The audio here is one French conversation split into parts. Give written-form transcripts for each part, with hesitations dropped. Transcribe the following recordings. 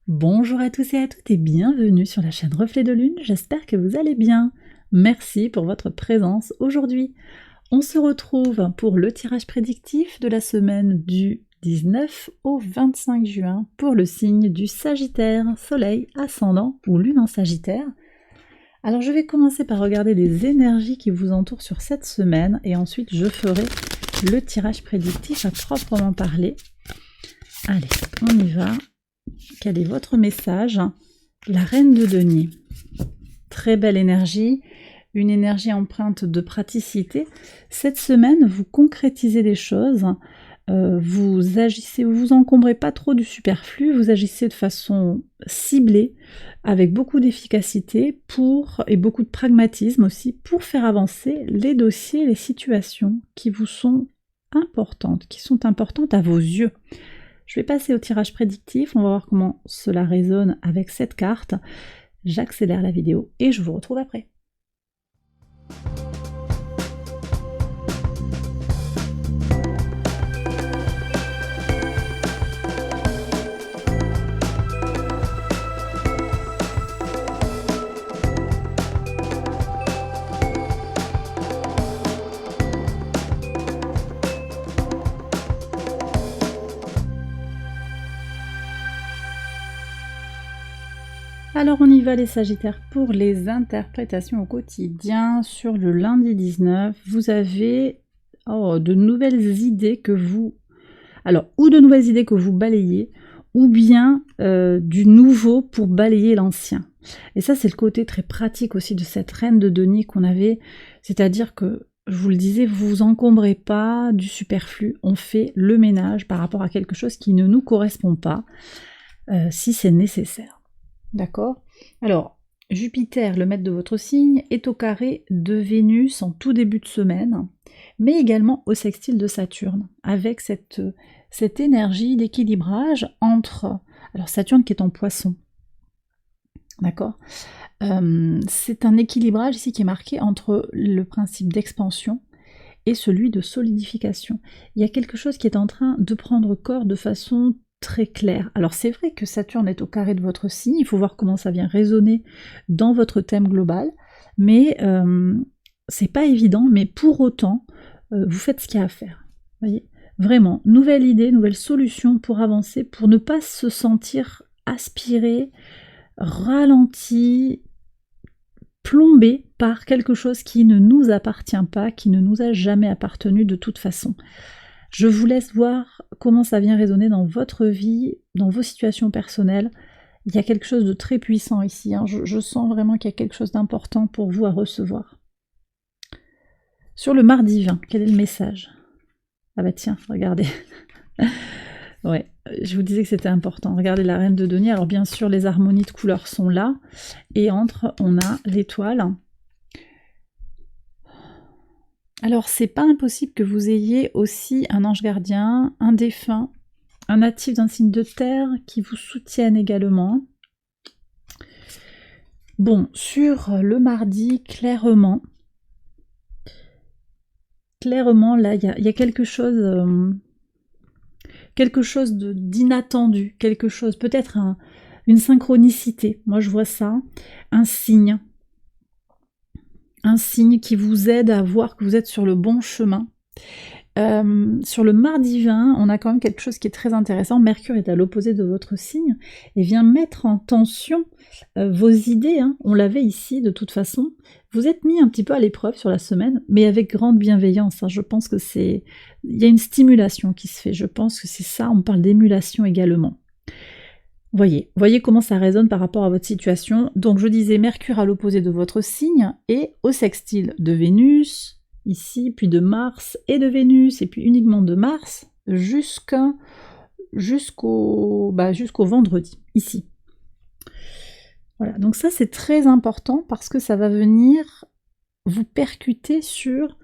Bonjour à tous et à toutes et bienvenue sur la chaîne Reflet de Lune, j'espère que vous allez bien. Merci pour votre présence aujourd'hui. On se retrouve pour le tirage prédictif de la semaine du 19 au 25 juin pour le signe du Sagittaire, Soleil, Ascendant ou Lune en Sagittaire. Alors je vais commencer par regarder les énergies qui vous entourent sur cette semaine et ensuite je ferai le tirage prédictif à proprement parler. Allez, on y va. Quel est votre message? La reine de denier. Très belle énergie, une énergie empreinte de praticité. Cette semaine, vous concrétisez les choses, vous agissez, vous vous encombrez pas trop du superflu, vous agissez de façon ciblée, avec beaucoup d'efficacité et beaucoup de pragmatisme aussi, pour faire avancer les dossiers, les situations qui vous sont importantes, qui sont importantes à vos yeux. Je vais passer au tirage prédictif, on va voir comment cela résonne avec cette carte. J'accélère la vidéo et je vous retrouve après. Alors on y va les Sagittaires pour les interprétations au quotidien. Sur le lundi 19, vous avez de nouvelles idées que vous... Alors, ou de nouvelles idées que vous balayez, ou bien du nouveau pour balayer l'ancien. Et ça, c'est le côté très pratique aussi de cette reine de denier qu'on avait, c'est-à-dire que, je vous le disais, vous vous encombrez pas du superflu, on fait le ménage par rapport à quelque chose qui ne nous correspond pas, si c'est nécessaire. D'accord? Alors, Jupiter, le maître de votre signe, est au carré de Vénus en tout début de semaine, mais également au sextile de Saturne, avec cette énergie d'équilibrage entre... Alors Saturne qui est en Poisson, d'accord? C'est un équilibrage ici qui est marqué entre le principe d'expansion et celui de solidification. Il y a quelque chose qui est en train de prendre corps de façon très clair. Alors c'est vrai que Saturne est au carré de votre signe, il faut voir comment ça vient résonner dans votre thème global, mais c'est pas évident, mais pour autant, vous faites ce qu'il y a à faire. Voyez, vraiment, nouvelle idée, nouvelle solution pour avancer, pour ne pas se sentir aspiré, ralenti, plombé par quelque chose qui ne nous appartient pas, qui ne nous a jamais appartenu de toute façon. Je vous laisse voir comment ça vient résonner dans votre vie, dans vos situations personnelles. Il y a quelque chose de très puissant ici. Hein. Je sens vraiment qu'il y a quelque chose d'important pour vous à recevoir. Sur le mardi 20, quel est le message? Ah bah tiens, regardez. Ouais, je vous disais que c'était important. Regardez la reine de denier. Alors bien sûr, les harmonies de couleurs sont là. Et entre, on a l'étoile. Alors, c'est pas impossible que vous ayez aussi un ange gardien, un défunt, un natif d'un signe de terre qui vous soutiennent également. Bon, sur le mardi, clairement, là, il y a quelque chose d'inattendu, quelque chose, peut-être une synchronicité. Moi, je vois ça, un signe qui vous aide à voir que vous êtes sur le bon chemin. Sur le mardi 20, on a quand même quelque chose qui est très intéressant. Mercure est à l'opposé de votre signe et vient mettre en tension vos idées. Hein. On l'avait ici de toute façon. Vous êtes mis un petit peu à l'épreuve sur la semaine, mais avec grande bienveillance. Hein. Je pense que il y a une stimulation qui se fait. Je pense que c'est ça. On parle d'émulation également. Voyez comment ça résonne par rapport à votre situation. Donc je disais Mercure à l'opposé de votre signe et au sextile de Vénus, ici, puis de Mars et de Vénus, et puis uniquement de Mars jusqu'au vendredi, ici. Voilà, donc ça c'est très important parce que ça va venir vous percuter sur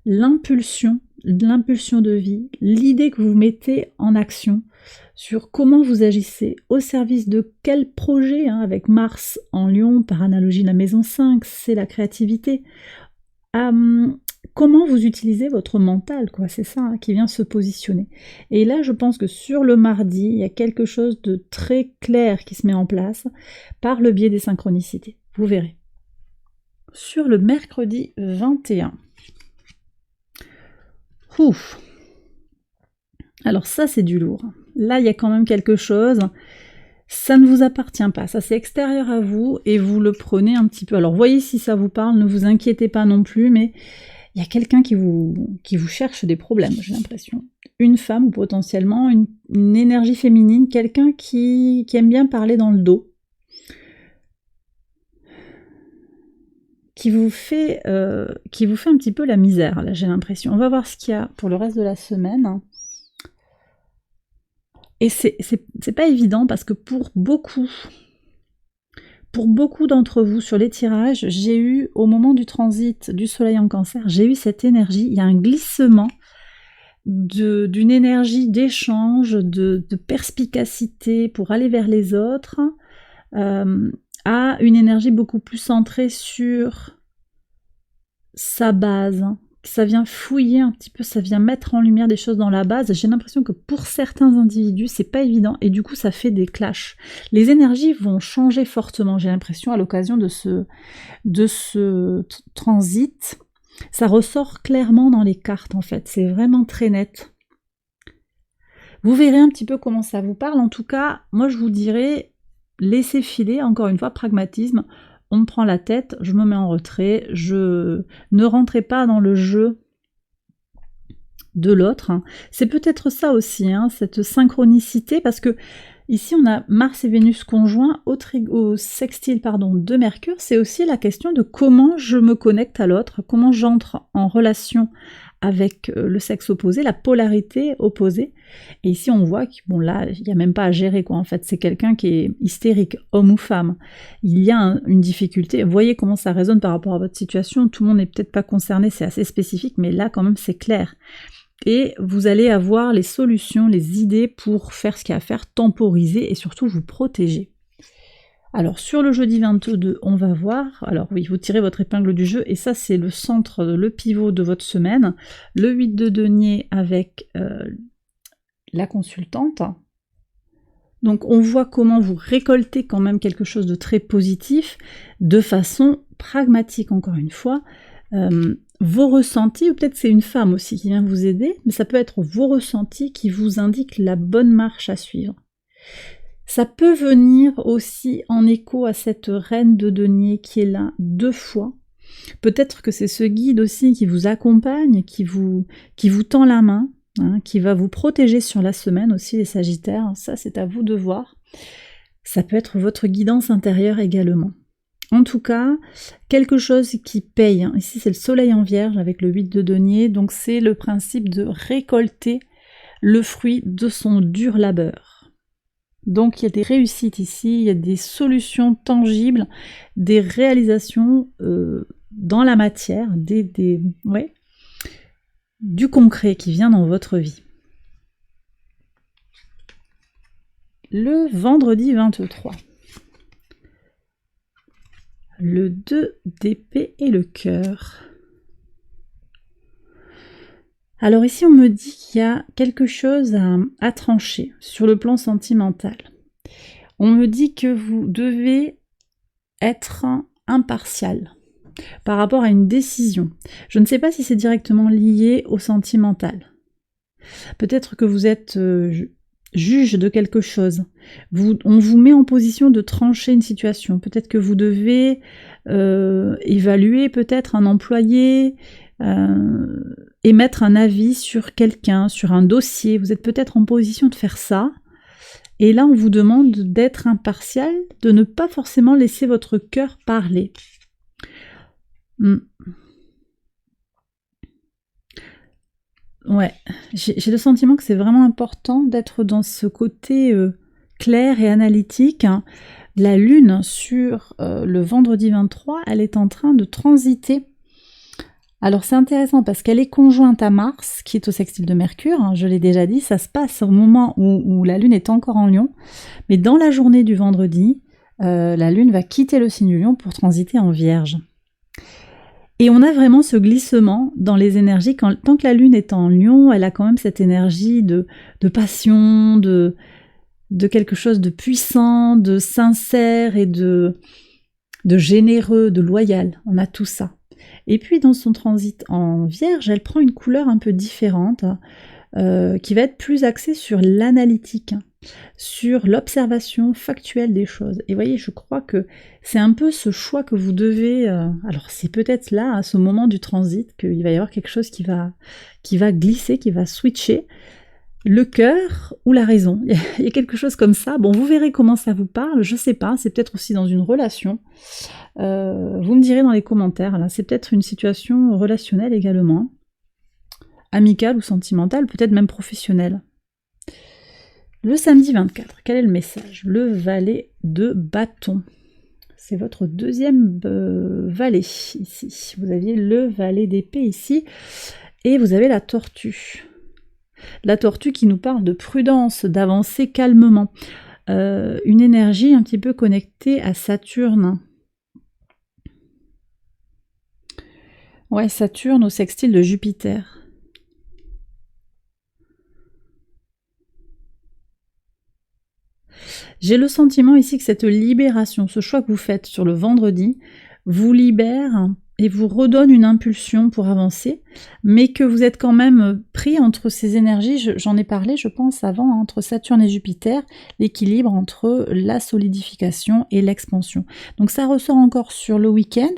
l'impulsion de vie, l'idée que vous mettez en action, sur comment vous agissez, au service de quel projet, hein, avec Mars en Lion, par analogie la maison 5, c'est la créativité. comment vous utilisez votre mental, quoi. C'est ça hein, qui vient se positionner. Et là, je pense que sur le mardi, il y a quelque chose de très clair qui se met en place par le biais des synchronicités. Vous verrez. Sur le mercredi 21. Ouf. Alors ça, c'est du lourd. Là, il y a quand même quelque chose. Ça ne vous appartient pas, ça c'est extérieur à vous et vous le prenez un petit peu. Alors voyez si ça vous parle, ne vous inquiétez pas non plus, mais il y a quelqu'un qui vous cherche des problèmes, j'ai l'impression. Une femme ou potentiellement une énergie féminine, quelqu'un qui aime bien parler dans le dos, qui vous fait un petit peu la misère, là j'ai l'impression. On va voir ce qu'il y a pour le reste de la semaine. Et c'est pas évident parce que pour beaucoup d'entre vous sur les tirages, j'ai eu, au moment du transit du soleil en cancer, j'ai eu cette énergie, il y a un glissement d'une énergie d'échange, de perspicacité pour aller vers les autres, à une énergie beaucoup plus centrée sur sa base. Ça vient fouiller un petit peu, ça vient mettre en lumière des choses dans la base. J'ai l'impression que pour certains individus, c'est pas évident et du coup ça fait des clashs. Les énergies vont changer fortement, j'ai l'impression, à l'occasion de ce transit. Ça ressort clairement dans les cartes en fait, c'est vraiment très net. Vous verrez un petit peu comment ça vous parle. En tout cas, moi je vous dirais, laissez filer, encore une fois, pragmatisme. On me prend la tête, je me mets en retrait, je ne rentrez pas dans le jeu de l'autre. C'est peut-être ça aussi, hein, cette synchronicité, parce que ici on a Mars et Vénus conjoints au sextile de Mercure. C'est aussi la question de comment je me connecte à l'autre, comment j'entre en relation avec le sexe opposé, la polarité opposée. Et ici, on voit que, bon là, il n'y a même pas à gérer, quoi. En fait, c'est quelqu'un qui est hystérique, homme ou femme. Il y a une difficulté. Vous voyez comment ça résonne par rapport à votre situation. Tout le monde n'est peut-être pas concerné, c'est assez spécifique, mais là, quand même, c'est clair. Et vous allez avoir les solutions, les idées pour faire ce qu'il y a à faire, temporiser et surtout vous protéger. Alors sur le jeudi 22, on va voir, alors oui, vous tirez votre épingle du jeu, et ça c'est le centre, le pivot de votre semaine, le 8 de denier avec la consultante. Donc on voit comment vous récoltez quand même quelque chose de très positif, de façon pragmatique encore une fois. Vos ressentis, ou peut-être c'est une femme aussi qui vient vous aider, mais ça peut être vos ressentis qui vous indiquent la bonne marche à suivre. Ça peut venir aussi en écho à cette reine de denier qui est là 2 fois. Peut-être que c'est ce guide aussi qui vous accompagne, qui vous tend la main, hein, qui va vous protéger sur la semaine aussi, les Sagittaires. Ça, c'est à vous de voir. Ça peut être votre guidance intérieure également. En tout cas, quelque chose qui paye. Hein. Ici, c'est le soleil en vierge avec le 8 de denier. Donc, c'est le principe de récolter le fruit de son dur labeur. Donc il y a des réussites ici, il y a des solutions tangibles, des réalisations dans la matière, du concret qui vient dans votre vie. Le vendredi 23. Le 2 d'épée et le cœur. Alors ici, on me dit qu'il y a quelque chose à trancher sur le plan sentimental. On me dit que vous devez être impartial par rapport à une décision. Je ne sais pas si c'est directement lié au sentimental. Peut-être que vous êtes juge de quelque chose. On vous met en position de trancher une situation. Peut-être que vous devez évaluer peut-être un employé, émettre un avis sur quelqu'un, sur un dossier. Vous êtes peut-être en position de faire ça. Et là, on vous demande d'être impartial, de ne pas forcément laisser votre cœur parler. Ouais, j'ai le sentiment que c'est vraiment important d'être dans ce côté clair et analytique. Hein. La Lune, sur le vendredi 23, elle est en train de transiter. Alors c'est intéressant parce qu'elle est conjointe à Mars, qui est au sextile de Mercure, hein, je l'ai déjà dit, ça se passe au moment où la Lune est encore en Lion, mais dans la journée du vendredi, la Lune va quitter le signe du Lion pour transiter en Vierge. Et on a vraiment ce glissement dans les énergies. Tant que la Lune est en Lion, elle a quand même cette énergie de passion, de quelque chose de puissant, de sincère et de généreux, de loyal. On a tout ça. Et puis dans son transit en Vierge, elle prend une couleur un peu différente, qui va être plus axée sur l'analytique, sur l'observation factuelle des choses. Et voyez, je crois que c'est un peu ce choix que vous devez... alors c'est peut-être là, à ce moment du transit, qu'il va y avoir quelque chose qui va glisser, qui va switcher. Le cœur ou la raison, il y a quelque chose comme ça. Bon, vous verrez comment ça vous parle, je sais pas, c'est peut-être aussi dans une relation. Vous me direz dans les commentaires, là, c'est peut-être une situation relationnelle également, amicale ou sentimentale, peut-être même professionnelle. Le samedi 24, quel est le message? Le valet de bâton. C'est votre deuxième valet ici. Vous aviez le valet d'épée ici, et vous avez la tortue. La tortue qui nous parle de prudence, d'avancer calmement. Une énergie un petit peu connectée à Saturne. Ouais, Saturne au sextile de Jupiter. J'ai le sentiment ici que cette libération, ce choix que vous faites sur le vendredi, vous libère et vous redonne une impulsion pour avancer, mais que vous êtes quand même pris entre ces énergies, j'en ai parlé je pense avant, entre Saturne et Jupiter, l'équilibre entre la solidification et l'expansion. Donc ça ressort encore sur le week-end.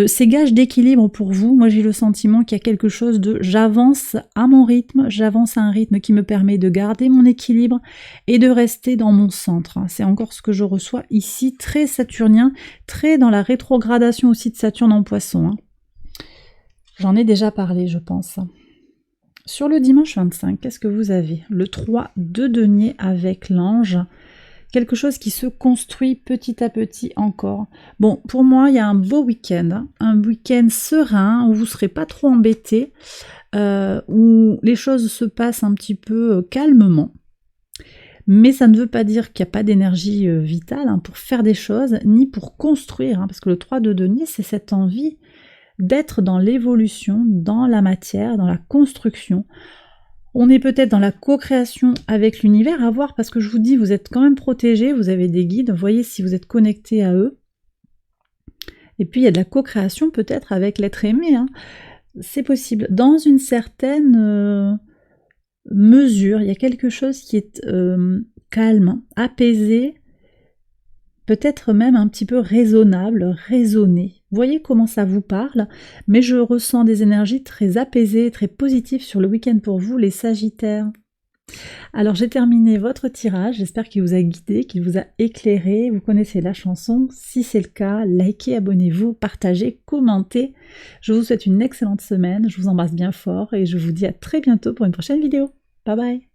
C'est gage d'équilibre pour vous. Moi j'ai le sentiment qu'il y a quelque chose de j'avance à mon rythme, j'avance à un rythme qui me permet de garder mon équilibre et de rester dans mon centre. C'est encore ce que je reçois ici, très saturnien, très dans la rétrogradation aussi de Saturne en Poisson. J'en ai déjà parlé je pense. Sur le dimanche 25, qu'est-ce que vous avez? Le 3 de denier avec l'ange. Quelque chose qui se construit petit à petit encore. Bon, pour moi, il y a un beau week-end, un week-end serein, où vous ne serez pas trop embêtés, où les choses se passent un petit peu calmement. Mais ça ne veut pas dire qu'il n'y a pas d'énergie vitale pour faire des choses, ni pour construire, parce que le 3 de denier, c'est cette envie d'être dans l'évolution, dans la matière, dans la construction. On est peut-être dans la co-création avec l'univers, à voir, parce que je vous dis, vous êtes quand même protégés, vous avez des guides, voyez si vous êtes connectés à eux. Et puis il y a de la co-création peut-être avec l'être aimé, c'est possible. Dans une certaine mesure, il y a quelque chose qui est calme, apaisé, peut-être même un petit peu raisonnable, raisonné. Vous voyez comment ça vous parle, mais je ressens des énergies très apaisées, très positives sur le week-end pour vous, les Sagittaires. Alors j'ai terminé votre tirage, j'espère qu'il vous a guidé, qu'il vous a éclairé, vous connaissez la chanson, si c'est le cas, likez, abonnez-vous, partagez, commentez. Je vous souhaite une excellente semaine, je vous embrasse bien fort et je vous dis à très bientôt pour une prochaine vidéo. Bye bye.